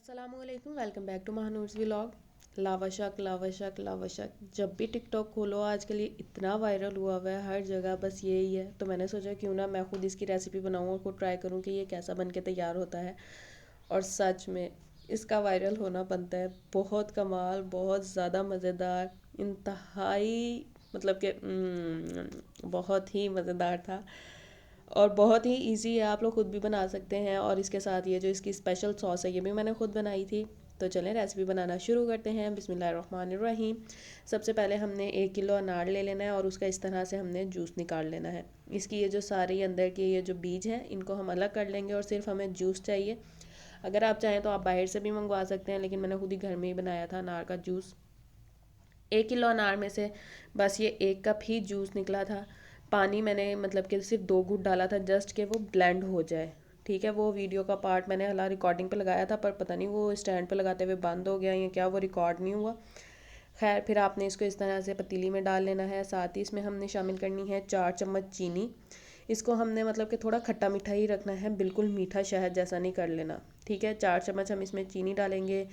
अस्सलामुअलैकुम, welcome back to महानूर्स vlog. लावा शक जब भी टिकटॉक खोलो आजकल ये इतना वायरल हुआ हुआ है, हर जगह बस यही है। तो मैंने सोचा क्यों ना मैं खुद इसकी रेसिपी बनाऊँ और खुद ट्राई करूँ कि ये कैसा बन के तैयार होता है। और सच में इसका वायरल होना बनता है बहुत कमाल, बहुत ज़्यादा मज़ेदार, इंतहाई मतलब कि बहुत ही मज़ेदार था। और बहुत ही इजी है, आप लोग खुद भी बना सकते हैं। और इसके साथ ये जो इसकी स्पेशल सॉस है ये भी मैंने खुद बनाई थी। तो चलें रेसिपी बनाना शुरू करते हैं। बिस्मिल्लाहिर्रहमानिर्रहीम। सबसे पहले हमने 1 किलो अनार ले लेना है और उसका इस तरह से हमने जूस निकाल लेना है। इसकी ये जो सारी अंदर के ये जो बीज हैं इनको हम अलग कर लेंगे और सिर्फ हमें जूस चाहिए। अगर आप चाहें तो आप बाहर से भी मंगवा सकते हैं, लेकिन मैंने खुद ही घर में ही बनाया था अनार का जूस। 1 किलो अनार में से बस ये 1 कप ही जूस निकला था। पानी मैंने मतलब कि सिर्फ 2 घूंट डाला था, जस्ट कि वो ब्लेंड हो जाए। ठीक है, वो वीडियो का पार्ट मैंने हला रिकॉर्डिंग पे लगाया था, पर पता नहीं वो स्टैंड पे लगाते हुए बंद हो गया या क्या, वो रिकॉर्ड नहीं हुआ। खैर, फिर आपने इसको इस तरह से पतीली में डाल लेना है। साथ ही इसमें हमने शामिल करनी है 4 चम्मच चीनी। इसको हमने मतलब कि थोड़ा खट्टा मीठा ही रखना है, बिल्कुल मीठा शहद जैसा नहीं कर लेना। ठीक है, 4 चम्मच हम इसमें चीनी डालेंगे।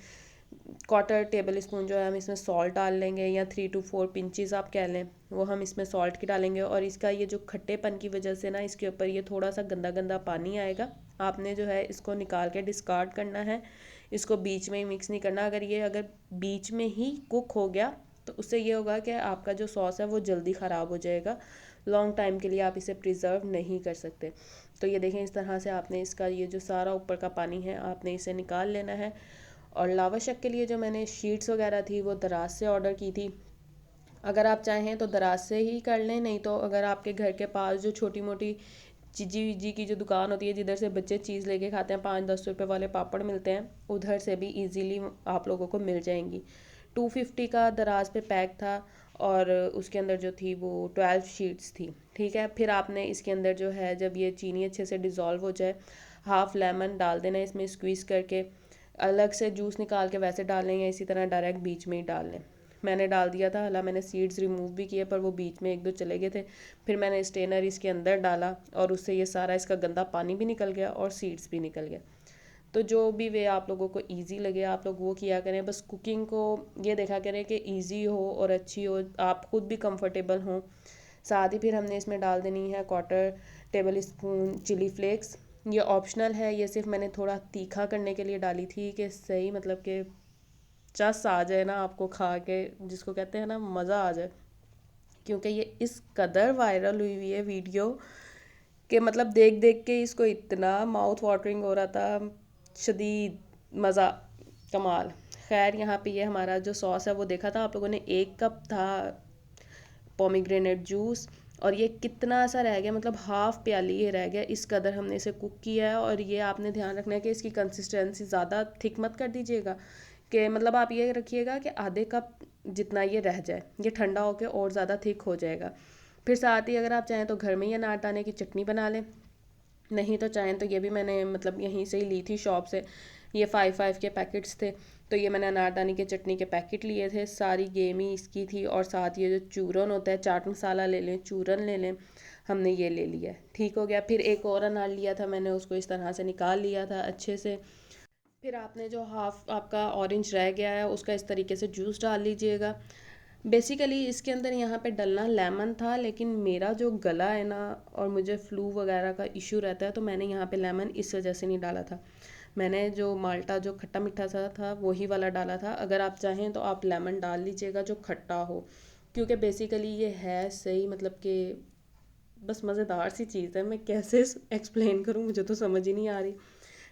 1/4 टेबल स्पून जो है हम इसमें सॉल्ट डाल लेंगे, या 3 to 4 पिंचेस आप कह लें, वो हम इसमें सॉल्ट की डालेंगे। और इसका ये जो खट्टेपन की वजह से ना इसके ऊपर ये थोड़ा सा गंदा गंदा पानी आएगा। आपने जो है इसको निकाल के डिस्कार्ड करना है। इसको बीच में ही मिक्स नहीं करना। अगर बीच में ही कुक हो गया तो उससे ये होगा कि आपका जो सॉस है वो जल्दी ख़राब हो जाएगा। लॉन्ग टाइम के लिए आप इसे प्रिजर्व नहीं कर सकते। तो ये देखें, इस तरह से आपने इसका ये जो सारा ऊपर का पानी है आपने इसे निकाल लेना है। और लावा शक के लिए जो मैंने शीट्स वगैरह थी वो दराज से ऑर्डर की थी। अगर आप चाहें तो दराज से ही कर लें, नहीं तो अगर आपके घर के पास जो छोटी मोटी चीजी विजी की जो दुकान होती है जिधर से बच्चे चीज़ लेके खाते हैं, 5-10 रुपए वाले पापड़ मिलते हैं, उधर से भी इजीली आप लोगों को मिल जाएंगी। 250 का दराज पे पैक था और उसके अंदर जो थी वो 12 शीट्स थी। ठीक है, फिर आपने इसके अंदर जो है जब ये चीनी अच्छे से डिज़ोल्व हो जाए, हाफ़ लेमन डाल देना इसमें स्क्वीज़ करके। अलग से जूस निकाल के वैसे डाल लें या इसी तरह डायरेक्ट बीच में ही डाल लें। मैंने डाल दिया था, हालांकि मैंने सीड्स रिमूव भी किए पर वो बीच में 1-2 चले गए थे। फिर मैंने स्टेनर इसके अंदर डाला और उससे ये सारा इसका गंदा पानी भी निकल गया और सीड्स भी निकल गया। तो जो भी वे आप लोगों को इजी लगे आप लोग वो किया करें। बस कुकिंग को ये देखा करें कि इजी हो और अच्छी हो, आप खुद भी कंफर्टेबल हों। साथ ही फिर हमने इसमें डाल देनी है 1/4 टेबल स्पून चिली फ्लेक्स। ये ऑप्शनल है, ये सिर्फ मैंने थोड़ा तीखा करने के लिए डाली थी कि सही मतलब कि चस आ जाए ना आपको खा के, जिसको कहते हैं ना मज़ा आ जाए। क्योंकि ये इस कदर वायरल हुई हुई है वीडियो कि मतलब देख देख के इसको इतना माउथ वाटरिंग हो रहा था, शदीद मज़ा, कमाल। खैर, यहाँ पे ये हमारा जो सॉस है वो देखा था आप लोगों ने, 1 कप था पोमीग्रेनेट जूस। और ये कितना सा रह गया, मतलब हाफ प्याली ये रह गया, इस कदर हमने इसे कुक किया है। और ये आपने ध्यान रखना है कि इसकी कंसिस्टेंसी ज़्यादा थिक मत कर दीजिएगा, कि मतलब आप ये रखिएगा कि आधे कप जितना ये रह जाए, ये ठंडा होकर और ज़्यादा थिक हो जाएगा। फिर साथ ही अगर आप चाहें तो घर में ही अनारदाने की चटनी बना लें, नहीं तो चाहें तो ये भी मैंने मतलब यहीं से ही ली थी शॉप से। ये 5-5 के पैकेट्स थे, तो ये मैंने अनारदाने की चटनी के पैकेट लिए थे। सारी गेम ही इसकी थी। और साथ ये जो चूरन होता है, चाट मसाला ले लें, चूरन ले लें, हमने ये ले लिया है। ठीक हो गया। फिर एक और अनार लिया था मैंने, उसको इस तरह से निकाल लिया था अच्छे से। फिर आपने जो हाफ आपका ऑरेंज रह गया है उसका इस तरीके से जूस डाल लीजिएगा। बेसिकली इसके अंदर यहाँ पे डलना लेमन था, लेकिन मेरा जो गला है ना और मुझे फ्लू वगैरह का इशू रहता है, तो मैंने यहाँ पे लेमन इस वजह से नहीं डाला था। मैंने जो माल्टा जो खट्टा मीठा सा था वही वाला डाला था। अगर आप चाहें तो आप लेमन डाल लीजिएगा जो खट्टा हो, क्योंकि बेसिकली ये है सही मतलब कि बस मज़ेदार सी चीज़ है। मैं कैसे एक्सप्लेन करूँ, मुझे तो समझ ही नहीं आ रही।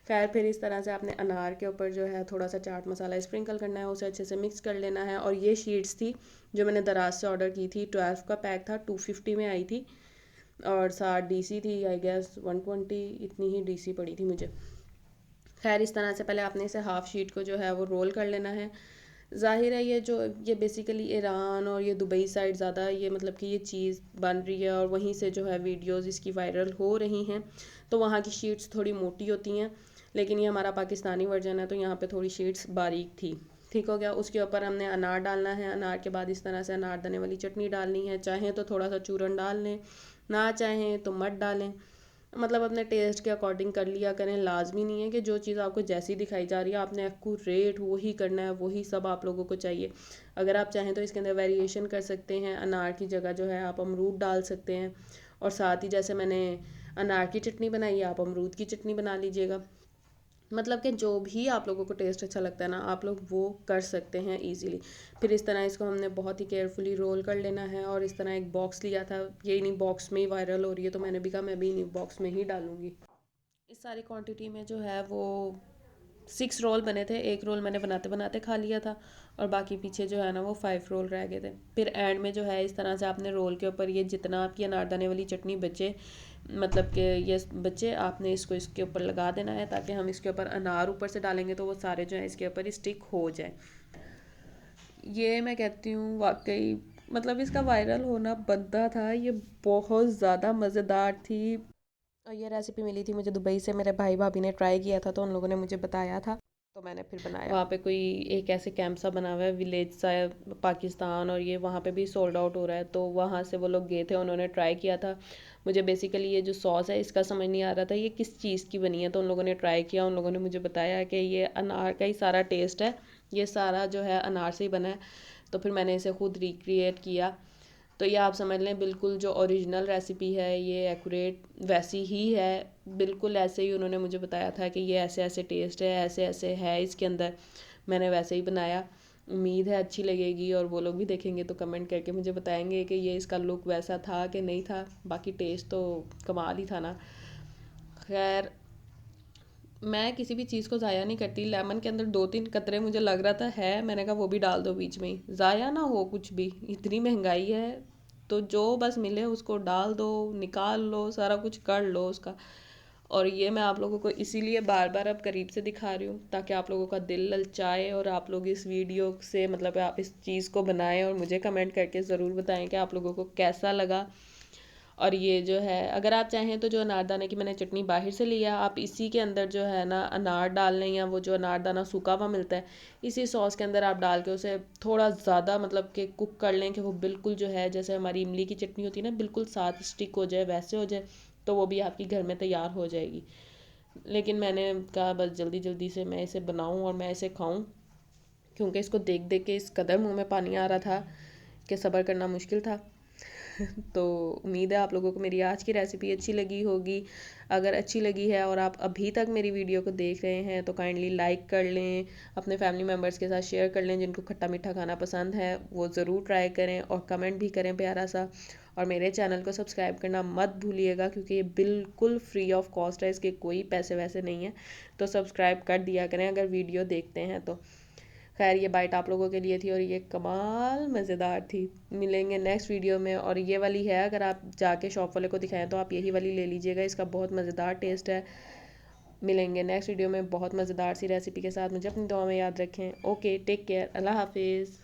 खैर, फिर इस तरह से आपने अनार के ऊपर जो है थोड़ा सा चाट मसाला स्प्रिंकल करना है, उसे अच्छे से मिक्स कर लेना है। और ये शीट्स थी जो मैंने दराज से ऑर्डर की थी, 12 का पैक था, 250 में आई थी। और 60 DC थी, आई गेस 120 इतनी ही DC पड़ी थी मुझे। खैर, इस तरह से पहले आपने इसे हाफ शीट को जो है वो रोल कर लेना है। ज़ाहिर है ये बेसिकली ईरान और ये दुबई साइड ज़्यादा ये मतलब कि ये चीज़ बन रही है और वहीं से जो है वीडियोस इसकी वायरल हो रही हैं, तो वहाँ की शीट्स थोड़ी मोटी होती हैं। लेकिन ये हमारा पाकिस्तानी वर्जन है तो यहाँ पे थोड़ी शीट्स बारीक थी। ठीक हो गया। उसके ऊपर हमने अनार डालना है। अनार के बाद इस तरह से अनारदाने वाली चटनी डालनी है। चाहें तो थोड़ा सा चूरन डाल लें, ना चाहें तो मत डालें। मतलब अपने टेस्ट के अकॉर्डिंग कर लिया करें। लाजमी नहीं है कि जो चीज़ आपको जैसी दिखाई जा रही है आपने एक्यूरेट वही करना है, वही सब आप लोगों को चाहिए। अगर आप चाहें तो इसके अंदर वेरिएशन कर सकते हैं, अनार की जगह जो है आप अमरूद डाल सकते हैं। और साथ ही जैसे मैंने अनार की चटनी बनाई है, आप अमरूद की चटनी बना लीजिएगा। मतलब कि जो भी आप लोगों को टेस्ट अच्छा लगता है ना, आप लोग वो कर सकते हैं इजीली। फिर इस तरह इसको हमने बहुत ही केयरफुली रोल कर लेना है। और इस तरह एक बॉक्स लिया था, ये नहीं बॉक्स में ही वायरल हो रही है तो मैंने भी कहा मैं भी नहीं बॉक्स में ही डालूंगी। इस सारी क्वांटिटी में जो है वो 6 रोल बने थे। एक रोल मैंने बनाते बनाते खा लिया था और बाकी पीछे जो है ना वो 5 रोल रह गए थे। फिर एंड में जो है इस तरह से आपने रोल के ऊपर ये जितना आपकी अनारदाने वाली चटनी बचे, मतलब कि ये बच्चे आपने इसको इसके ऊपर लगा देना है, ताकि हम इसके ऊपर अनार ऊपर से डालेंगे तो वो सारे जो है इसके ऊपर स्टिक हो जाए। ये मैं कहती हूँ वाकई मतलब इसका वायरल होना बनता था। ये बहुत ज़्यादा मज़ेदार थी। और ये रेसिपी मिली थी मुझे दुबई से, मेरे भाई भाभी ने ट्राई किया था तो उन लोगों ने मुझे बताया था, तो मैंने फिर बनाया। वहाँ पे कोई एक ऐसे कैंप सा बना हुआ है, विलेज सा है पाकिस्तान, और ये वहाँ पे भी सोल्ड आउट हो रहा है, तो वहाँ से वो लोग गए थे, उन्होंने ट्राई किया था। मुझे बेसिकली ये जो सॉस है इसका समझ नहीं आ रहा था ये किस चीज़ की बनी है, तो उन लोगों ने ट्राई किया, उन लोगों ने मुझे बताया कि ये अनार का ही सारा टेस्ट है, ये सारा जो है अनार से ही बना है। तो फिर मैंने इसे खुद रिक्रिएट किया। तो ये आप समझ लें बिल्कुल जो ओरिजिनल रेसिपी है ये एक्यूरेट वैसी ही है। बिल्कुल ऐसे ही उन्होंने मुझे बताया था कि ये ऐसे ऐसे टेस्ट है, ऐसे ऐसे है इसके अंदर। मैंने वैसे ही बनाया। उम्मीद है अच्छी लगेगी और वो लोग भी देखेंगे तो कमेंट करके मुझे बताएंगे कि ये इसका लुक वैसा था कि नहीं था। बाकी टेस्ट तो कमाल ही था ना। खैर, मैं किसी भी चीज़ को ज़ाया नहीं करती। लेमन के अंदर 2-3 कतरे मुझे लग रहा था है, मैंने कहा वो भी डाल दो बीच में ही, ज़ाया ना हो कुछ भी। इतनी महंगाई है तो जो बस मिले उसको डाल दो, निकाल लो, सारा कुछ कर लो उसका। और ये मैं आप लोगों को इसीलिए बार बार अब करीब से दिखा रही हूँ ताकि आप लोगों का दिल ललचाए और आप लोग इस वीडियो से मतलब आप इस चीज़ को बनाएं और मुझे कमेंट करके ज़रूर बताएं कि आप लोगों को कैसा लगा। और ये जो है अगर आप चाहें तो जो अनारदाने की मैंने चटनी बाहर से लिया, आप इसी के अंदर जो है ना अनार डाल लें, या वो जो अनारदाना सूखा हुआ मिलता है इसी सॉस के अंदर आप डाल के उसे थोड़ा ज़्यादा मतलब कि कुक कर लें कि वो बिल्कुल जो है जैसे हमारी इमली की चटनी होती है ना बिल्कुल साथ स्टिक हो जाए, वैसे हो जाए, तो वो भी आपकी घर में तैयार हो जाएगी। लेकिन मैंने कहा बस जल्दी जल्दी से मैं इसे बनाऊँ और मैं इसे खाऊँ, क्योंकि इसको देख देख के इस कदर मुँह में पानी आ रहा था कि सब्र करना मुश्किल था। तो उम्मीद है आप लोगों को मेरी आज की रेसिपी अच्छी लगी होगी। अगर अच्छी लगी है और आप अभी तक मेरी वीडियो को देख रहे हैं तो काइंडली लाइक कर लें, अपने फैमिली मेम्बर्स के साथ शेयर कर लें, जिनको खट्टा मीठा खाना पसंद है वो ज़रूर ट्राई करें और कमेंट भी करें प्यारा सा। और मेरे चैनल को सब्सक्राइब करना मत भूलिएगा क्योंकि ये बिल्कुल फ्री ऑफ कॉस्ट है, इसके कोई पैसे वैसे नहीं है, तो सब्सक्राइब कर दिया करें अगर वीडियो देखते हैं तो। खैर, ये बाइट आप लोगों के लिए थी और ये कमाल मज़ेदार थी। मिलेंगे नेक्स्ट वीडियो में। और ये वाली है, अगर आप जाके शॉप वाले को दिखाएं तो आप यही वाली ले लीजिएगा, इसका बहुत मज़ेदार टेस्ट है। मिलेंगे नेक्स्ट वीडियो में बहुत मज़ेदार सी रेसिपी के साथ। मुझे अपनी दुआ में याद रखें। ओके, टेक केयर, अल्लाह हाफिज़।